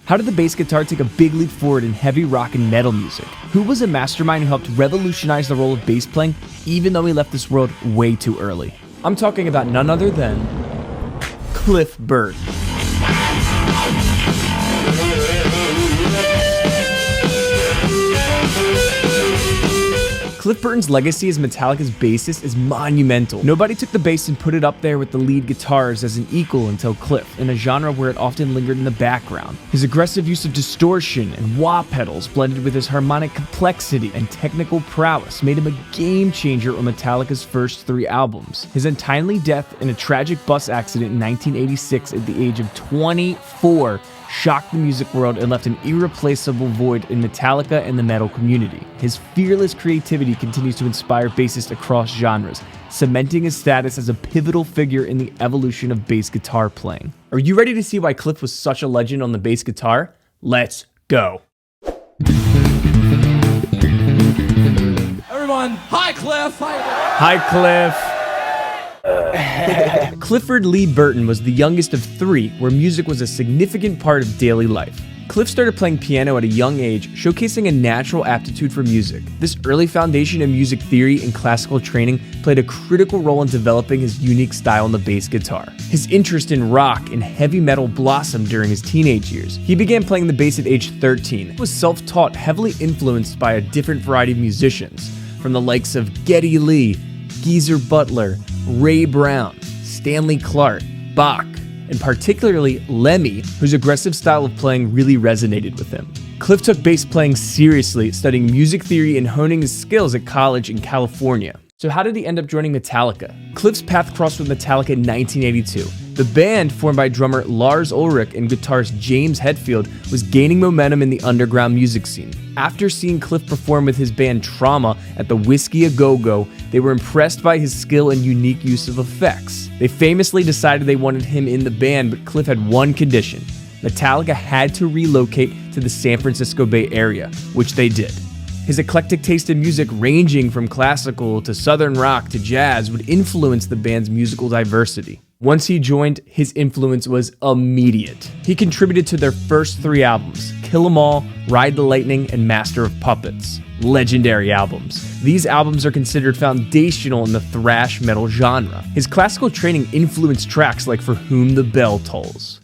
How did the bass guitar take a big leap forward in heavy rock and metal music? Who was a mastermind who helped revolutionize the role of bass playing even though he left this world way too early? I'm talking about none other than Cliff Burton. Cliff Burton's legacy as Metallica's bassist is monumental. Nobody took the bass and put it up there with the lead guitars as an equal until Cliff, in a genre where it often lingered in the background. His aggressive use of distortion and wah pedals blended with his harmonic complexity and technical prowess made him a game changer on Metallica's first 3 albums. His untimely death in a tragic bus accident in 1986 at the age of 24 shocked the music world and left an irreplaceable void in Metallica and the metal community. His fearless creativity continues to inspire bassists across genres, cementing his status as a pivotal figure in the evolution of bass guitar playing. Are you ready to see why Cliff was such a legend on the bass guitar? Let's go. Everyone, hi Cliff! Hi Cliff! Clifford Lee Burton was the youngest of 3, where music was a significant part of daily life. Cliff started playing piano at a young age, showcasing a natural aptitude for music. This early foundation in music theory and classical training played a critical role in developing his unique style on the bass guitar. His interest in rock and heavy metal blossomed during his teenage years. He began playing the bass at age 13. He was self-taught, heavily influenced by a different variety of musicians, from the likes of Geddy Lee, Geezer Butler, Ray Brown, Stanley Clarke, Bach, and particularly Lemmy, whose aggressive style of playing really resonated with him. Cliff took bass playing seriously, studying music theory and honing his skills at college in California. So how did he end up joining Metallica? Cliff's path crossed with Metallica in 1982. The band, formed by drummer Lars Ulrich and guitarist James Hetfield, was gaining momentum in the underground music scene. After seeing Cliff perform with his band Trauma at the Whiskey A Go Go, they were impressed by his skill and unique use of effects. They famously decided they wanted him in the band, but Cliff had one condition: Metallica had to relocate to the San Francisco Bay Area, which they did. His eclectic taste in music, ranging from classical to southern rock to jazz, would influence the band's musical diversity. Once he joined, his influence was immediate. He contributed to their first 3 albums, Kill 'Em All, Ride the Lightning, and Master of Puppets. Legendary albums. These albums are considered foundational in the thrash metal genre. His classical training influenced tracks like For Whom the Bell Tolls.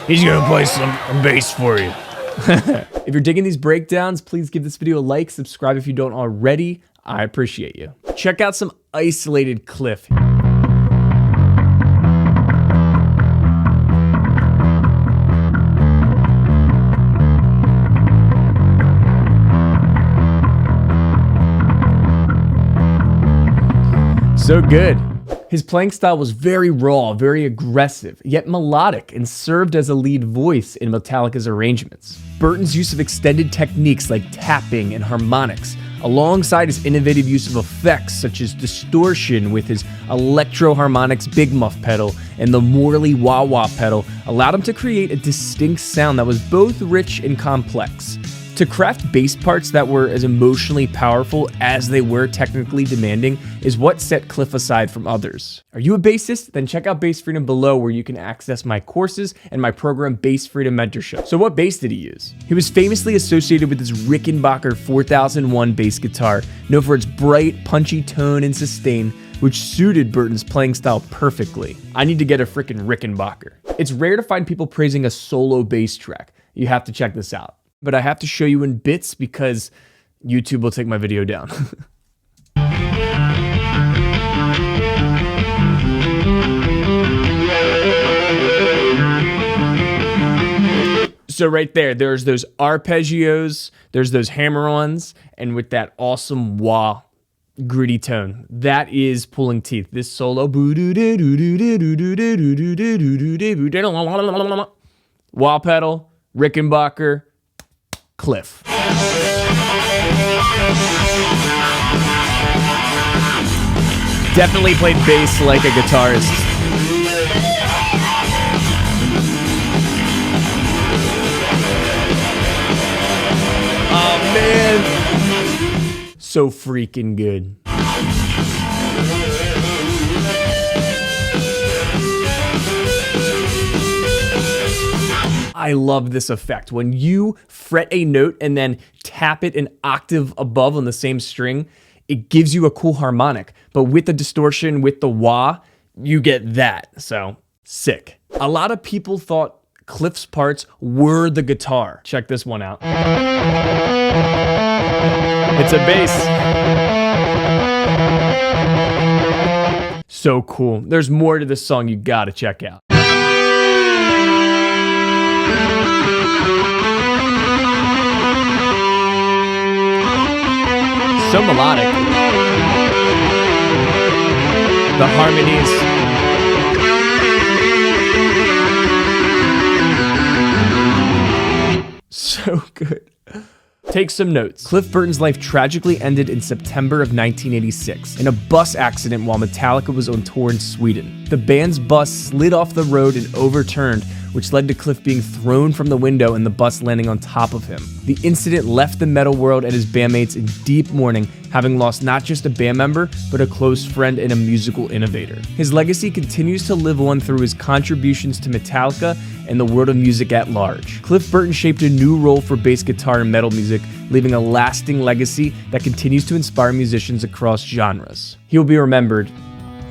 He's gonna play some bass for you. If you're digging these breakdowns, please give this video a like, subscribe if you don't already. I appreciate you. Check out some isolated Cliff. So good. His playing style was very raw, very aggressive, yet melodic, and served as a lead voice in Metallica's arrangements. Burton's use of extended techniques like tapping and harmonics, alongside his innovative use of effects such as distortion with his Electro-Harmonix Big Muff pedal and the Morley wah-wah pedal, allowed him to create a distinct sound that was both rich and complex. To craft bass parts that were as emotionally powerful as they were technically demanding is what set Cliff aside from others. Are you a bassist? Then check out Bass Freedom below, where you can access my courses and my program Bass Freedom Mentorship. So what bass did he use? He was famously associated with his Rickenbacker 4001 bass guitar, known for its bright, punchy tone and sustain, which suited Burton's playing style perfectly. I need to get a frickin' Rickenbacker. It's rare to find people praising a solo bass track. You have to check this out. But I have to show you in bits because YouTube will take my video down. So right there's those arpeggios, there's those hammer-ons, and with that awesome wah gritty tone. That is pulling teeth. This solo. Wah pedal, Rickenbacker, Cliff. Definitely played bass like a guitarist. so freaking good. I love this effect. When you fret a note and then tap it an octave above on the same string, it gives you a cool harmonic. But with the distortion, with the wah, you get that. So, sick. A lot of people thought Cliff's parts were the guitar. Check this one out. It's a bass. So cool. There's more to this song you gotta check out. So melodic. The harmonies. So good. Take some notes. Cliff Burton's life tragically ended in September of 1986 in a bus accident while Metallica was on tour in Sweden. The band's bus slid off the road and overturned, which led to Cliff being thrown from the window and the bus landing on top of him. The incident left the metal world and his bandmates in deep mourning, having lost not just a band member, but a close friend and a musical innovator. His legacy continues to live on through his contributions to Metallica and the world of music at large. Cliff Burton shaped a new role for bass guitar in metal music, leaving a lasting legacy that continues to inspire musicians across genres. He will be remembered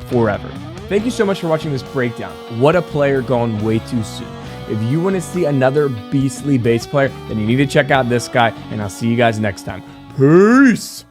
forever. Thank you so much for watching this breakdown. What a player gone way too soon. If you want to see another beastly bass player, then you need to check out this guy, and I'll see you guys next time. Peace!